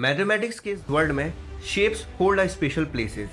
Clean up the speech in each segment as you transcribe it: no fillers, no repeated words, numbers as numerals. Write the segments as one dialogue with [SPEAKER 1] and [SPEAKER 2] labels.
[SPEAKER 1] Mathematics के world में shapes hold a special places.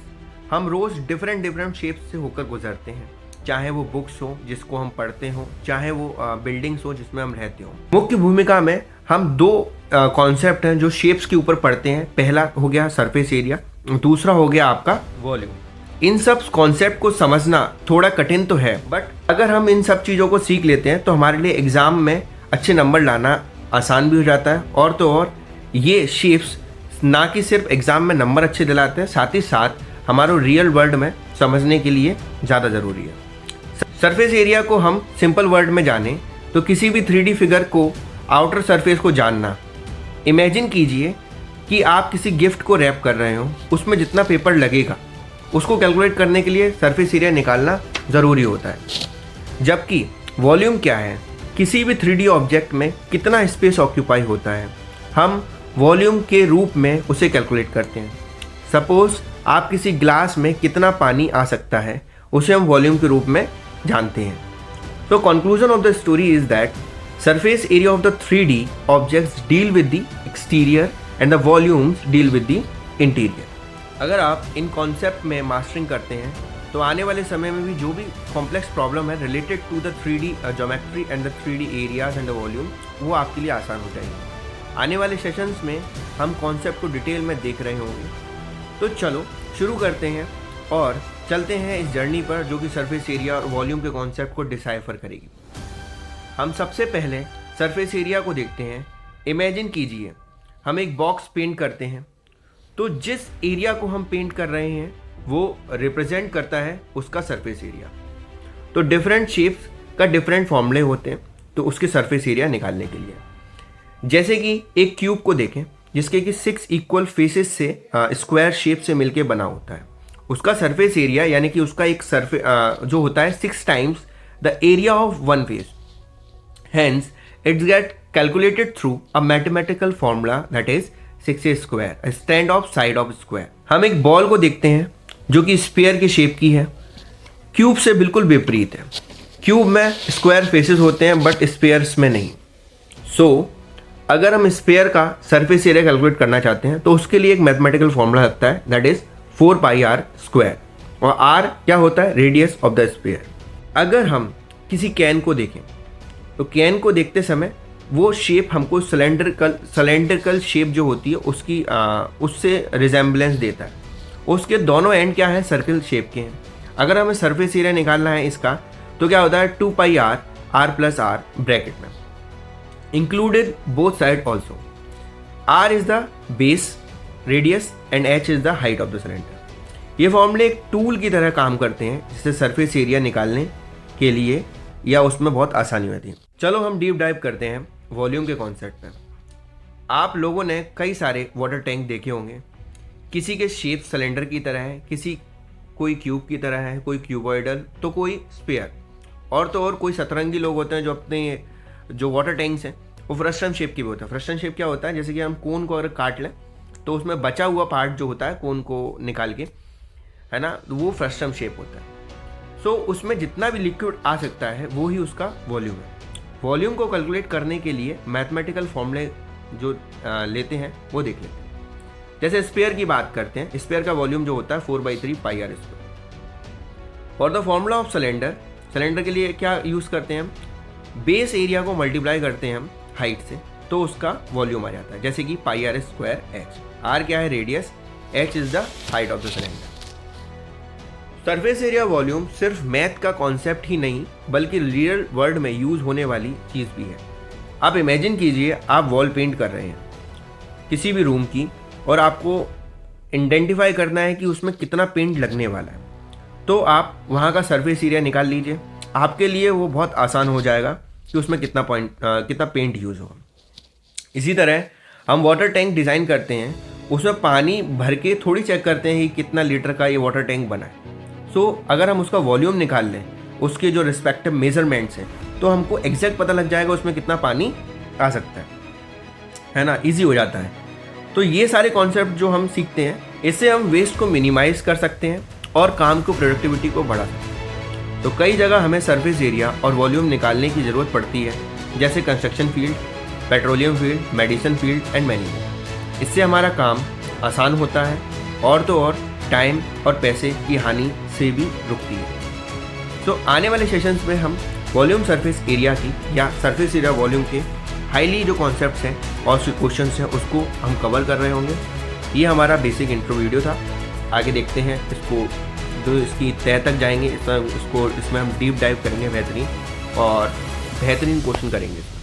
[SPEAKER 1] हम रोज डिफरेंट शेप्स से होकर गुजरते हैं, चाहे वो बुक्स हो जिसको हम पढ़ते हो, चाहे वो बिल्डिंग्स हो जिसमें हम रहते हो। मुख्य भूमिका में हम दो कॉन्सेप्ट हैं जो शेप्स के ऊपर पढ़ते हैं। पहला हो गया सरफेस एरिया, दूसरा हो गया आपका वॉल्यूम। इन सब कॉन्सेप्ट को समझना थोड़ा कठिन तो है, बट अगर हम इन सब चीज़ों को सीख लेते हैं तो हमारे लिए एग्ज़ाम में अच्छे नंबर लाना आसान भी हो जाता है। और तो और ये शेप्स ना कि सिर्फ एग्ज़ाम में नंबर अच्छे दिलाते हैं, साथ ही साथ हमारे रियल वर्ल्ड में समझने के लिए ज़्यादा ज़रूरी है। सरफेस एरिया को हम सिंपल वर्ड में जाने तो किसी भी 3D फिगर को आउटर सरफेस को जानना। इमेजिन कीजिए कि आप किसी गिफ्ट को रैप कर रहे हो, उसमें जितना पेपर लगेगा उसको कैलकुलेट करने के लिए सरफेस एरिया निकालना ज़रूरी होता है। जबकि वॉल्यूम क्या है, किसी भी 3D ऑब्जेक्ट में कितना स्पेस ऑक्यूपाई होता है, हम वॉल्यूम के रूप में उसे कैलकुलेट करते हैं। सपोज आप किसी ग्लास में कितना पानी आ सकता है, उसे हम वॉल्यूम के रूप में जानते हैं। तो conclusion of the story is that surface area of the 3D objects deal with the exterior and the volumes deal with the interior. अगर आप इन कॉन्सेप्ट में मास्टरिंग करते हैं तो आने वाले समय में भी जो भी कॉम्प्लेक्स प्रॉब्लम है related to the 3D geometry and the 3D areas and the volume, वो आपके लिए आसान हो जाएगी। आने वाले सेशंस में हम कॉन्सेप्ट को डिटेल में देख रहे होंगे। तो चलो शुरू करते हैं और चलते हैं इस जर्नी पर जो कि सरफेस एरिया और वॉल्यूम के कॉन्सेप्ट को डिसाइफर करेगी। हम सबसे पहले सरफेस एरिया को देखते हैं। इमेजिन कीजिए हम एक बॉक्स पेंट करते हैं, तो जिस एरिया को हम पेंट कर रहे हैं वो रिप्रेजेंट करता है उसका सरफेस एरिया। तो डिफरेंट शेप्स का डिफरेंट फॉर्मूले होते हैं तो उसके सरफेस एरिया निकालने के लिए। जैसे कि एक क्यूब को देखें जिसके कि 6 इक्वल फेसेस से स्क्वायर शेप से मिलके बना होता है, उसका सरफेस एरिया यानी कि उसका एक सरफेस जो होता है 6 times the area of one face. Hence it's get calculated through a mathematical formula that is 6 square stand of side of square. हम एक बॉल को देखते हैं जो कि स्फीयर की शेप की है, क्यूब से बिल्कुल विपरीत है। क्यूब में स्क्वायर फेसेस होते हैं बट स्फीयर्स में नहीं। सो अगर हम स्फीयर का सरफेस एरिया कैलकुलेट करना चाहते हैं तो उसके लिए एक मैथमेटिकल फॉर्मूला लगता है दैट इज 4πr स्क्वायर, और r क्या होता है, रेडियस ऑफ द स्फीयर। अगर हम किसी कैन को देखें तो कैन को देखते समय वो शेप हमको सिलेंड्रिकल शेप जो होती है उसकी उससे रिजेम्बलेंस देता है। उसके दोनों एंड क्या है, सर्कल शेप के हैं। अगर हमें सरफेस एरिया निकालना है इसका तो क्या होता है, 2πr r plus r bracket में included both side also. r is the base radius and h is the height of the cylinder. ये फॉर्मूले एक टूल की तरह काम करते हैं जिससे सरफेस एरिया निकालने के लिए या उसमें बहुत आसानी होती है। चलो हम डीप डाइव करते हैं वॉल्यूम के कॉन्सेप्ट पे। आप लोगों ने कई सारे वाटर टैंक देखे होंगे, किसी के शेप सिलेंडर की तरह है, किसी कोई क्यूब की तरह है, कोई क्यूबॉइडल तो कोई स्फीयर, और तो और कोई सतरंगी लोग होते हैं जो अपने जो वाटर टैंक्स हैं वो फ्रस्टम शेप की भी होता है। फ्रस्टम शेप क्या होता है, जैसे कि हम कोन को अगर काट लें तो उसमें बचा हुआ पार्ट जो होता है कोन को निकाल के, है ना, वो फ्रस्टम शेप होता है। सो उसमें जितना भी लिक्विड आ सकता है वो ही उसका वॉल्यूम है। वॉल्यूम को कैलकुलेट करने के लिए मैथमेटिकल फॉर्मूले जो लेते हैं वो देख लेते हैं। जैसे स्फीयर की बात करते हैं, स्फीयर का वॉल्यूम जो होता है 4/3πr स्क्वायर। और the formula of cylinder, cylinder के लिए क्या यूज़ करते हैं हम, बेस एरिया को मल्टीप्लाई करते हैं हम हाइट से तो उसका वॉल्यूम आ जाता है, जैसे कि πr स्क्वायर h। r क्या है, radius, h is the height of the cylinder. Surface area volume सिर्फ मैथ का कॉन्सेप्ट ही नहीं बल्कि रियल वर्ल्ड में यूज होने वाली चीज़ भी है। आप इमेजिन कीजिए आप वॉल पेंट कर रहे हैं किसी भी रूम की और आपको आइडेंटिफाई करना है कि उसमें कितना पेंट लगने वाला है, तो आप वहाँ का सरफेस एरिया निकाल लीजिए। आपके लिए वो बहुत आसान हो जाएगा कि उसमें कितना पेंट यूज़ होगा। इसी तरह हम वाटर टैंक डिज़ाइन करते हैं, उसमें पानी भर के थोड़ी चेक करते हैं कि कितना लीटर का ये वाटर टैंक बना है। सो अगर हम उसका वॉल्यूम निकाल लें, उसके जो रिस्पेक्टिव मेजरमेंट्स हैं, तो हमको एग्जैक्ट पता लग जाएगा उसमें कितना पानी आ सकता है ना, ईजी हो जाता है। तो ये सारे कॉन्सेप्ट जो हम सीखते हैं, इससे हम वेस्ट को मिनिमाइज़ कर सकते हैं और काम को प्रोडक्टिविटी को बढ़ा सकते हैं। तो कई जगह हमें सरफेस एरिया और वॉल्यूम निकालने की ज़रूरत पड़ती है, जैसे construction field, petroleum field, medicine field and many more. इससे हमारा काम आसान होता है और तो और टाइम और पैसे की हानि से भी रुकती है। तो आने वाले सेशंस में हम वॉल्यूम सरफेस एरिया की या सरफेस एरिया वॉल्यूम के हाईली जो कॉन्सेप्ट्स हैं और क्वेश्चंस हैं उसको हम कवर कर रहे होंगे। ये हमारा बेसिक इंट्रो वीडियो था। आगे देखते हैं इसको, जो इसकी तह तक जाएंगे इसमें हम डीप डाइव करेंगे बेहतरीन क्वेश्चन करेंगे।